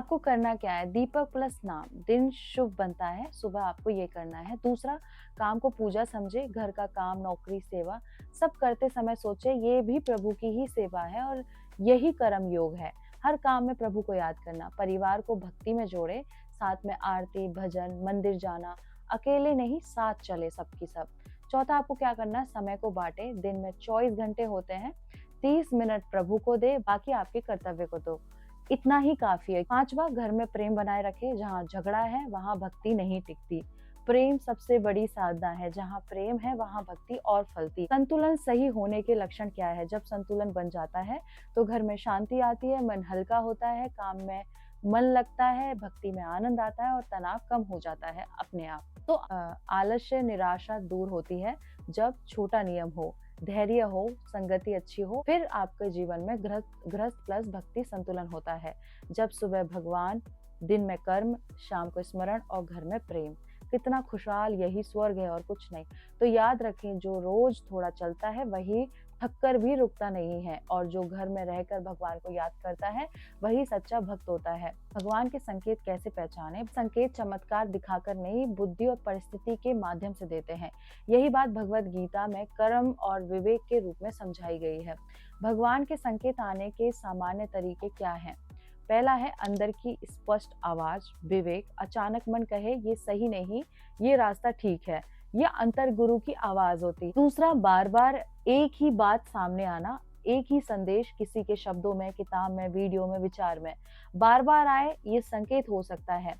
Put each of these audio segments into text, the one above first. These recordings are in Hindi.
आपको करना क्या है, दीपक प्लस नाम, दिन शुभ बनता है, सुबह आपको ये करना है। दूसरा, काम को पूजा समझे, घर का काम, नौकरी, सेवा सब करते समय सोचे ये भी प्रभु की ही सेवा है और यही कर्म योग है। हर काम में प्रभु को याद करना, परिवार को भक्ति में जोड़े, साथ में आरती, भजन, मंदिर जाना, अकेले नहीं साथ चले सबकी सब। चौथा, आपको क्या करना है, समय को बांटे, दिन में 24 घंटे होते हैं, 30 मिनट प्रभु को दे, बाकी आपके कर्तव्य को दो, इतना ही काफी है। पांचवा, घर में प्रेम बनाए रखे, जहाँ झगड़ा है वहां भक्ति नहीं टिकती। प्रेम सबसे बड़ी साधना है, जहाँ प्रेम है वहां भक्ति और फलती। संतुलन सही होने के लक्षण क्या है, जब संतुलन बन जाता है तो घर में शांति आती है, मन हल्का होता है, काम में मन लगता है, भक्ति में आनंद आता है और तनाव कम हो जाता है अपने आप। तो आलस्य, निराशा दूर होती है जब छोटा नियम हो, धैर्य हो, संगति अच्छी हो, फिर आपके जीवन में गृहस्थ प्लस भक्ति संतुलन होता है। जब सुबह भगवान, दिन में कर्म, शाम को स्मरण और घर में प्रेम। कितना खुशहाल, यही स्वर्ग है और कुछ नहीं। तो याद रखें, जो रोज थोड़ा चलता है वही थककर भी रुकता नहीं है, और जो घर में रहकर भगवान को याद करता है वही सच्चा भक्त होता है। भगवान के संकेत कैसे पहचाने? संकेत चमत्कार दिखाकर नहीं, बुद्धि और परिस्थिति के माध्यम से देते हैं। यही बात भगवत गीता में कर्म और विवेक के रूप में समझाई गई है। भगवान के संकेत आने के सामान्य तरीके क्या हैं? पहला है अंदर की स्पष्ट आवाज, विवेक, अचानक मन कहे ये सही नहीं, ये रास्ता ठीक है, ये अंतर गुरु की आवाज होती। दूसरा, बार बार एक ही बात सामने आना, एक ही संदेश किसी के शब्दों में, किताब में, वीडियो में, विचार में बार बार आए, ये संकेत हो सकता है।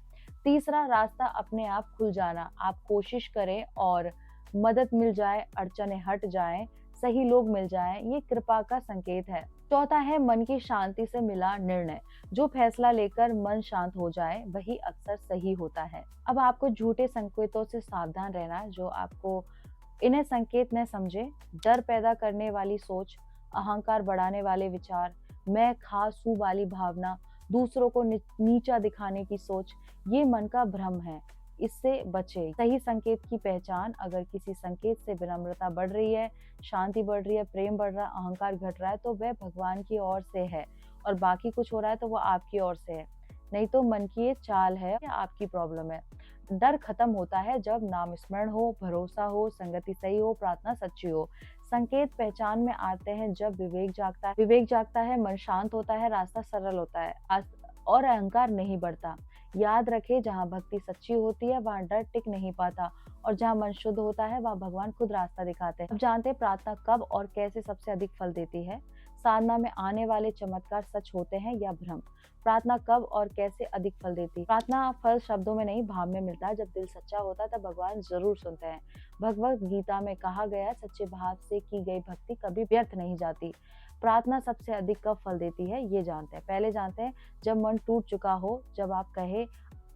तीसरा, रास्ता अपने आप खुल जाना, आप कोशिश करें और मदद मिल जाए, अड़चने हट जाएं, सही लोग मिल जाएं, ये कृपा का संकेत है। चौथा है मन की शांति से मिला निर्णय, जो फैसला लेकर मन शांत हो जाए वही अक्सर सही होता है। अब आपको झूठे संकेतों से सावधान रहना है, जो आपको इन्हें संकेत न समझे। डर पैदा करने वाली सोच, अहंकार बढ़ाने वाले विचार, मैं खास हूँ वाली भावना, दूसरों को नीचा दिखाने की सोच, ये मन का भ्रम है, इससे बचे। सही संकेत की पहचान, अगर किसी संकेत से विनम्रता बढ़ रही है, शांति बढ़ रही है, प्रेम बढ़ रहा है, अहंकार घट रहा है, तो वह भगवान की ओर से है, और बाकी कुछ हो रहा है तो वो आपकी ओर से है, नहीं तो मन की ये चाल है या आपकी प्रॉब्लम है। डर खत्म होता है जब नाम स्मरण हो, भरोसा हो, संगति सही हो, प्रार्थना सच्ची हो। संकेत पहचान में आते हैं जब विवेक जागता है, मन शांत होता है, रास्ता सरल होता है और अहंकार नहीं बढ़ता। याद रखें, जहाँ भक्ति सच्ची होती है वहाँ डर टिक नहीं पाता, और जहाँ मन शुद्ध होता है वहाँ भगवान खुद रास्ता दिखाते हैं। अब जानते हैं प्रार्थना कब और कैसे सबसे अधिक फल देती है। साधना में आने वाले चमत्कार सच होते हैं या भ्रम? प्रार्थना कब और कैसे अधिक फल देती है? प्रार्थना फल शब्दों में नहीं, भाव में मिलता है। जब दिल सच्चा होता है तब भगवान जरूर सुनते हैं। भगवत गीता में कहा गया, सच्चे भाव से की गई भक्ति कभी व्यर्थ नहीं जाती। प्रार्थना सबसे अधिक कब फल देती है, ये जानते हैं। पहले जानते हैं, जब मन टूट चुका हो, जब आप कहे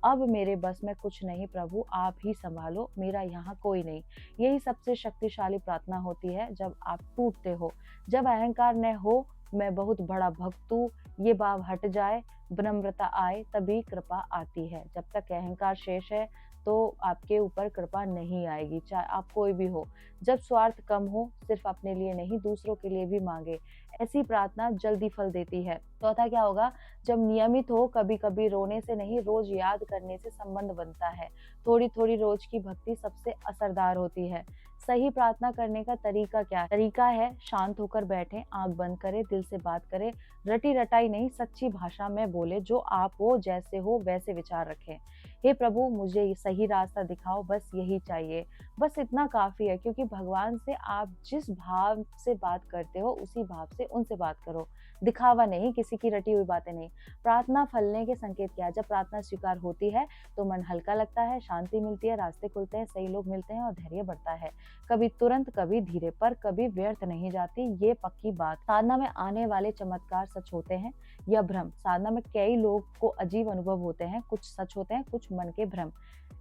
अब मेरे बस में कुछ नहीं प्रभु, आप ही संभालो, मेरा यहाँ कोई नहीं। यही सबसे शक्तिशाली प्रार्थना होती है जब आप टूटते हो। जब अहंकार न हो, मैं बहुत बड़ा भक्त हूँ, ये भाव हट जाए, विनम्रता आए, तभी कृपा आती है। जब तक अहंकार शेष है तो आपके ऊपर कृपा नहीं आएगी, चाहे आप कोई भी हो। जब स्वार्थ कम हो, सिर्फ अपने लिए नहीं दूसरों के लिए भी मांगे, ऐसी प्रार्थना जल्दी फल देती है। चौथा क्या होगा? जब नियमित हो, कभी कभी रोने से नहीं रोज याद करने से संबंध बनता है। थोड़ी थोड़ी रोज की भक्ति सबसे असरदार होती है। सही प्रार्थना करने का तरीका क्या है? तरीका है, शांत होकर बैठे, आंख बंद करे, दिल से बात करे, रटी रटाई नहीं, सच्ची भाषा में बोले, जो आप हो, जैसे हो वैसे विचार रखें। हे प्रभु, मुझे ये सही रास्ता दिखाओ, बस यही चाहिए। बस इतना काफी है, क्योंकि भगवान से आप जिस भाव से बात करते हो उसी भाव से उनसे बात करो। दिखावा नहीं, किसी की रटी हुई बातें नहीं। प्रार्थना फलने के संकेत क्या है? जब प्रार्थना स्वीकार होती है तो मन हल्का लगता है, शांति मिलती है, रास्ते खुलते हैं, सही लोग मिलते हैं और धैर्य बढ़ता है। कभी तुरंत, कभी धीरे, पर कभी व्यर्थ नहीं जाती, ये पक्की बात। साधना में आने वाले चमत्कार सच होते हैं या भ्रम? साधना में कई लोग को अजीब अनुभव होते हैं, कुछ सच होते हैं, कुछ मन के भ्रम।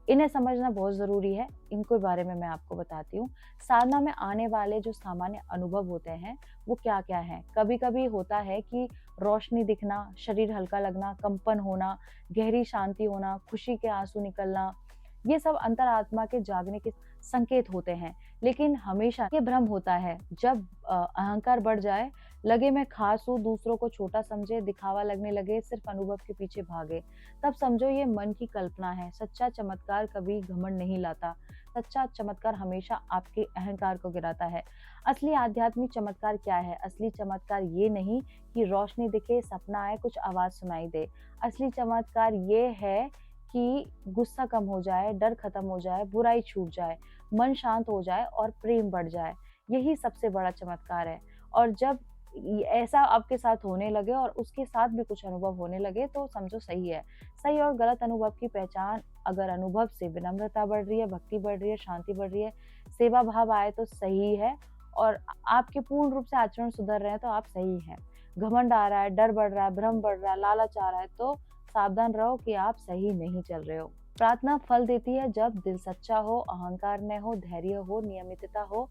इन्हें समझना बहुत जरूरी है, इनको बारे में मैं आपको बताती हूँ। साधना में आने वाले जो सामान्य अनुभव होते हैं वो क्या क्या है? कभी कभी होता है कि रोशनी दिखना, शरीर हल्का लगना, कंपन होना, गहरी शांति होना, खुशी के आंसू निकलना, ये सब अंतरात्मा के जागने के संकेत होते हैं। लेकिन हमेशा ये भ्रम होता है जब अहंकार बढ़ जाए, लगे मैं खास हूँ, दूसरों को छोटा समझे, दिखावा लगने लगे, सिर्फ अनुभव के पीछे भागे, तब समझो ये मन की कल्पना है। सच्चा चमत्कार कभी घमंड नहीं लाता, सच्चा चमत्कार हमेशा आपके अहंकार को गिराता है। असली आध्यात्मिक चमत्कार क्या है? असली चमत्कार ये नहीं कि रोशनी दिखे, सपना आए, कुछ आवाज सुनाई दे। असली चमत्कार ये है कि गुस्सा कम हो जाए, डर खत्म हो जाए, बुराई छूट जाए, मन शांत हो जाए और प्रेम बढ़ जाए। यही सबसे बड़ा चमत्कार है। और जब ऐसा आपके साथ होने लगे और उसके साथ भी कुछ अनुभव होने लगे तो समझो सही है। सही और गलत अनुभव की पहचान, अगर अनुभव से विनम्रता बढ़ रही है, भक्ति बढ़ रही है, शांति बढ़ रही है, सेवा भाव आए तो सही है। और आपके पूर्ण रूप से आचरण सुधर रहे हैं तो आप सही हैं। घमंड आ रहा है, डर बढ़ रहा है, भ्रम बढ़ रहा है, लालच आ रहा है तो सावधान रहो कि आप सही नहीं चल रहे हो। प्रार्थना फल देती है जब दिल सच्चा हो, अहंकार न हो, धैर्य हो, नियमितता हो।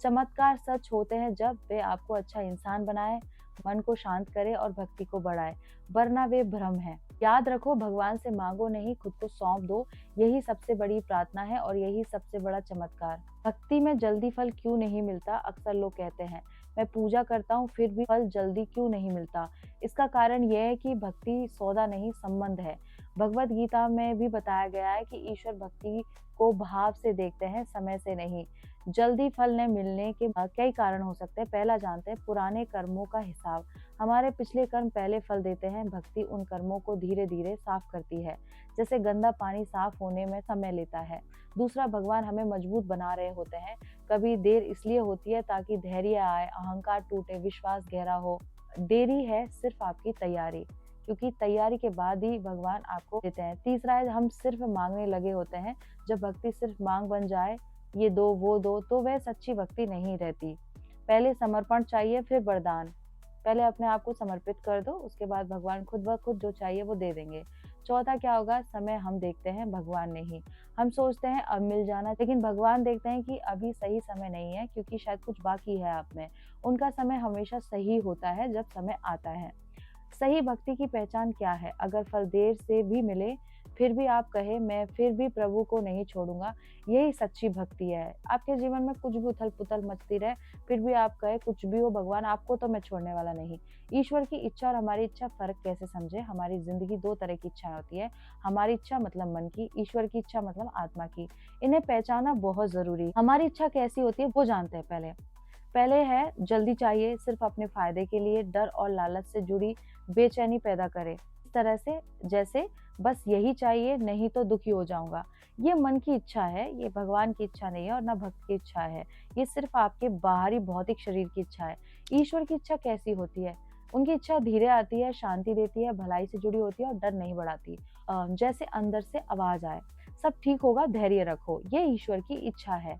चमत्कार सच होते हैं जब वे आपको अच्छा इंसान बनाए, मन को शांत करे और भक्ति को बढ़ाए, वरना वे भ्रम है। याद रखो, भगवान से मांगो नहीं, खुद को सौंप दो। यही सबसे बड़ी प्रार्थना है और यही सबसे बड़ा चमत्कार। भक्ति में जल्दी फल क्यों नहीं मिलता? अक्सर लोग कहते हैं मैं पूजा करता हूँ फिर भी फल जल्दी क्यों नहीं मिलता। इसका कारण यह है कि भक्ति सौदा नहीं, संबंध है। भगवत गीता में भी बताया गया है कि ईश्वर भक्ति को भाव से देखते हैं, समय से नहीं। जल्दी फल न मिलने के कई कारण हो सकते हैं। पहला जानते हैं पुराने कर्मों का हिसाब। हमारे पिछले कर्म पहले फल देते हैं। भक्ति उन कर्मों को धीरे धीरे साफ करती है, जैसे गंदा पानी साफ होने में समय लेता है। दूसरा, भगवान हमें मजबूत बना रहे होते हैं। कभी देर इसलिए होती है ताकि धैर्य आए, अहंकार टूटे, विश्वास गहरा हो। देरी है सिर्फ आपकी तैयारी, क्योंकि तैयारी के बाद ही भगवान आपको देते हैं। तीसरा है हम सिर्फ मांगने लगे होते हैं। जब भक्ति सिर्फ मांग बन जाए, ये दो वो दो, तो वह सच्ची भक्ति नहीं रहती। पहले समर्पण चाहिए, फिर वरदान। पहले अपने आप को समर्पित कर दो, उसके बाद भगवान खुद ब खुद जो चाहिए वो दे देंगे। चौथा क्या होगा? समय हम देखते हैं, भगवान नहीं। हम सोचते हैं अब मिल जाना, लेकिन भगवान देखते हैं कि अभी सही समय नहीं है, क्योंकि शायद कुछ बाकी है आप में। उनका समय हमेशा सही होता है जब समय आता है। सही भक्ति की पहचान क्या है? अगर फल देर से भी मिले फिर भी आप कहे मैं फिर भी प्रभु को नहीं छोड़ूंगा, यही सच्ची भक्ति है। आपके जीवन में कुछ भी उथल पुथल मचती रहे फिर भी आप कहे कुछ भी हो भगवान, आपको तो मैं छोड़ने वाला नहीं। ईश्वर की इच्छा और हमारी इच्छा फर्क कैसे समझे? हमारी जिंदगी दो तरह की इच्छाएं होती है। हमारी इच्छा मतलब मन की, ईश्वर की इच्छा मतलब आत्मा की। इन्हें पहचाना बहुत जरूरी है। हमारी इच्छा कैसी होती है वो जानते हैं। पहले है जल्दी चाहिए, सिर्फ अपने फायदे के लिए, डर और लालच से जुड़ी बेचैनी पैदा करे। इस तरह से जैसे बस यही चाहिए नहीं तो दुखी हो जाऊंगा। ये मन की इच्छा है, ये भगवान की इच्छा नहीं है और ना भक्त की इच्छा है। ये सिर्फ आपके बाहरी भौतिक शरीर की इच्छा है। ईश्वर की इच्छा कैसी होती है? उनकी इच्छा धीरे आती है, शांति देती है, भलाई से जुड़ी होती है और डर नहीं बढ़ाती। जैसे अंदर से आवाज आए सब ठीक होगा, धैर्य रखो। ये ईश्वर की इच्छा है,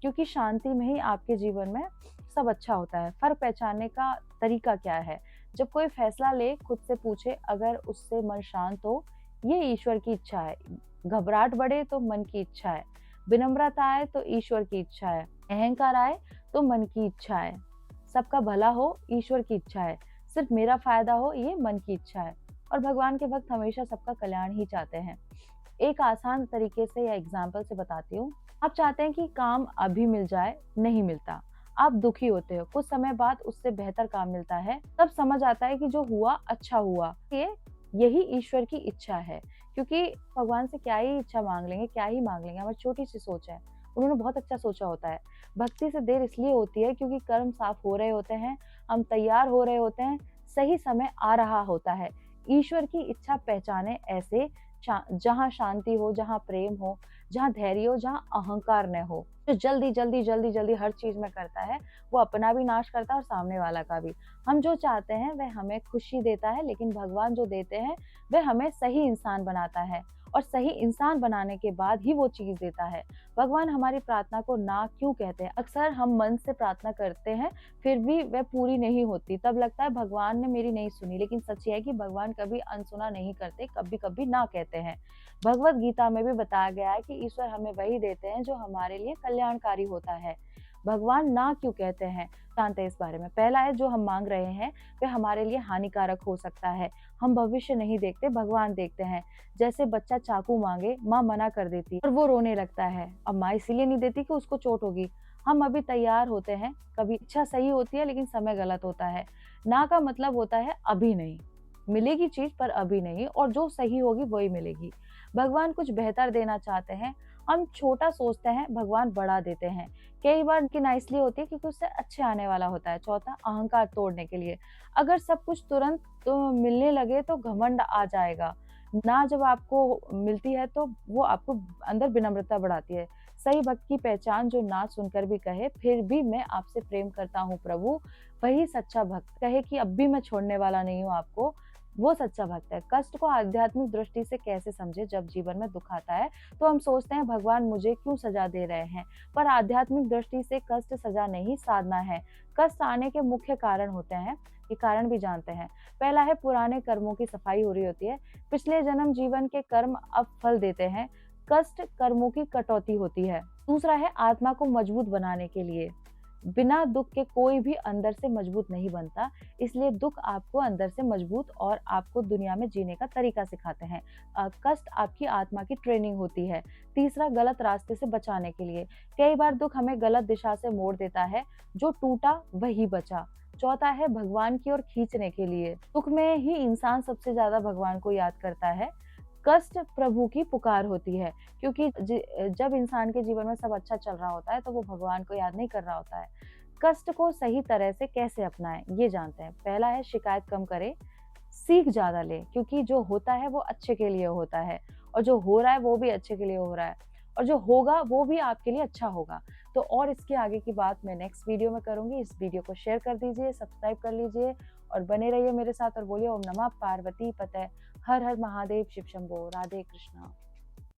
क्योंकि शांति में ही आपके जीवन में सब अच्छा होता है। फर्क पहचानने का तरीका क्या है? जब कोई फैसला ले खुद से पूछे, अगर उससे मन शांत हो, ये ईश्वर की इच्छा है। घबराहट बढ़े तो मन की इच्छा है। विनम्रता आए तो ईश्वर की इच्छा है। अहंकार आए तो मन की इच्छा है। सबका भला हो, ईश्वर की इच्छा है। सिर्फ मेरा फायदा हो, ये मन की इच्छा है। और भगवान के भक्त हमेशा सबका कल्याण ही चाहते हैं। एक आसान तरीके से या एग्जाम्पल से बताती हूँ। आप चाहते हैं कि काम अभी मिल जाए, नहीं मिलता। आप दुखी होते हो, कुछ समय बाद उससे बेहतर काम मिलता है, तब समझ आता है कि जो हुआ अच्छा हुआ। यही ईश्वर की इच्छा है, क्योंकि भगवान से क्या ही इच्छा मांग लेंगे, क्या ही मांग लेंगे, हमारी छोटी सी सोच है। उन्होंने बहुत अच्छा सोचा होता है। भक्ति से देर इसलिए होती है क्योंकि कर्म साफ हो रहे होते हैं, हम तैयार हो रहे होते हैं, सही समय आ रहा होता है। ईश्वर की इच्छा पहचाने ऐसे जहाँ शांति हो, जहाँ प्रेम हो, जहाँ धैर्य हो, जहाँ अहंकार न हो। जो जल्दी जल्दी जल्दी जल्दी हर चीज में करता है वो अपना भी नाश करता है और सामने वाला का भी। हम जो चाहते हैं वह हमें खुशी देता है, लेकिन भगवान जो देते हैं वह हमें सही इंसान बनाता है, और सही इंसान बनाने के बाद ही वो चीज देता है। भगवान हमारी प्रार्थना को ना क्यों कहते हैं? अक्सर हम मन से प्रार्थना करते हैं फिर भी वह पूरी नहीं होती, तब लगता है भगवान ने मेरी नहीं सुनी। लेकिन सच है कि भगवान कभी अनसुना नहीं करते, कभी कभी ना कहते हैं। भगवत गीता में भी बताया गया है कि ईश्वर हमें वही देते हैं जो हमारे लिए कल्याणकारी होता है। भगवान ना क्यों कहते हैं, जानते हैं इस बारे में। पहला है, जो हम मांग रहे हैं वह हमारे लिए हानिकारक हो सकता है। हम भविष्य नहीं देखते, भगवान देखते हैं। जैसे बच्चा चाकू मांगे, माँ मना कर देती और वो रोने लगता है। अब माँ इसीलिए नहीं देती कि उसको चोट होगी। हम अभी तैयार होते हैं, कभी इच्छा सही होती है लेकिन समय गलत होता है। ना का मतलब होता है अभी नहीं, मिलेगी चीज़ पर अभी नहीं, और जो सही होगी वही मिलेगी। भगवान कुछ बेहतर देना चाहते हैं, हम छोटा सोचते हैं, भगवान बड़ा देते हैं। कई बार कि ना इसलिए होती है क्योंकि उससे अच्छे आने वाला होता है। चौथा, अहंकार तोड़ने के लिए। अगर सब कुछ तुरंत तो मिलने लगे तो घमंड आ जाएगा। ना जब आपको मिलती है तो वो आपको अंदर विनम्रता बढ़ाती है। सही भक्त की पहचान जो ना सुनकर भी कहे, फिर भी मैं आपसे प्रेम करता हूँ प्रभु, वही सच्चा भक्त। कहे कि अब भी मैं छोड़ने वाला नहीं हूँ आपको, वो सच्चा भक्त है। कष्ट को आध्यात्मिक दृष्टि से कैसे समझे? जब जीवन में दुख आता है तो हम सोचते हैं भगवान मुझे क्यों सजा दे रहे हैं, पर आध्यात्मिक दृष्टि से कष्ट सजा नहीं, साधना है। कष्ट आने के मुख्य कारण होते हैं, ये कारण भी जानते हैं। पहला है पुराने कर्मों की सफाई हो रही होती है। पिछले जन्म जीवन के कर्म अब फल देते हैं। कष्ट कर्मों की कटौती होती है। दूसरा है आत्मा को मजबूत बनाने के लिए। बिना दुख के कोई भी अंदर से मजबूत नहीं बनता, इसलिए दुख आपको अंदर से मजबूत और आपको दुनिया में जीने का तरीका सिखाते हैं। कष्ट आपकी आत्मा की ट्रेनिंग होती है। तीसरा, गलत रास्ते से बचाने के लिए। कई बार दुख हमें गलत दिशा से मोड़ देता है, जो टूटा वही बचा। चौथा है भगवान की ओर खींचने के लिए। दुख में ही इंसान सबसे ज्यादा भगवान को याद करता है। कष्ट प्रभु की पुकार होती है, क्योंकि जब इंसान के जीवन में सब अच्छा चल रहा होता है तो वो भगवान को याद नहीं कर रहा होता है। कष्ट को सही तरह से कैसे अपनाएं, ये जानते हैं। पहला है शिकायत कम करें, सीख ज्यादा लें, क्योंकि जो होता है वो अच्छे के लिए होता है, और जो हो रहा है वो भी अच्छे के लिए हो रहा है, और जो होगा वो भी आपके लिए अच्छा होगा। तो और इसके आगे की बात मैं नेक्स्ट वीडियो में करूंगी। इस वीडियो को शेयर कर दीजिए, सब्सक्राइब कर लीजिए और बने रहिए मेरे साथ, और बोलिए ओम नमः पार्वती पते, हर हर महादेव, शिव शंभो, राधे कृष्णा।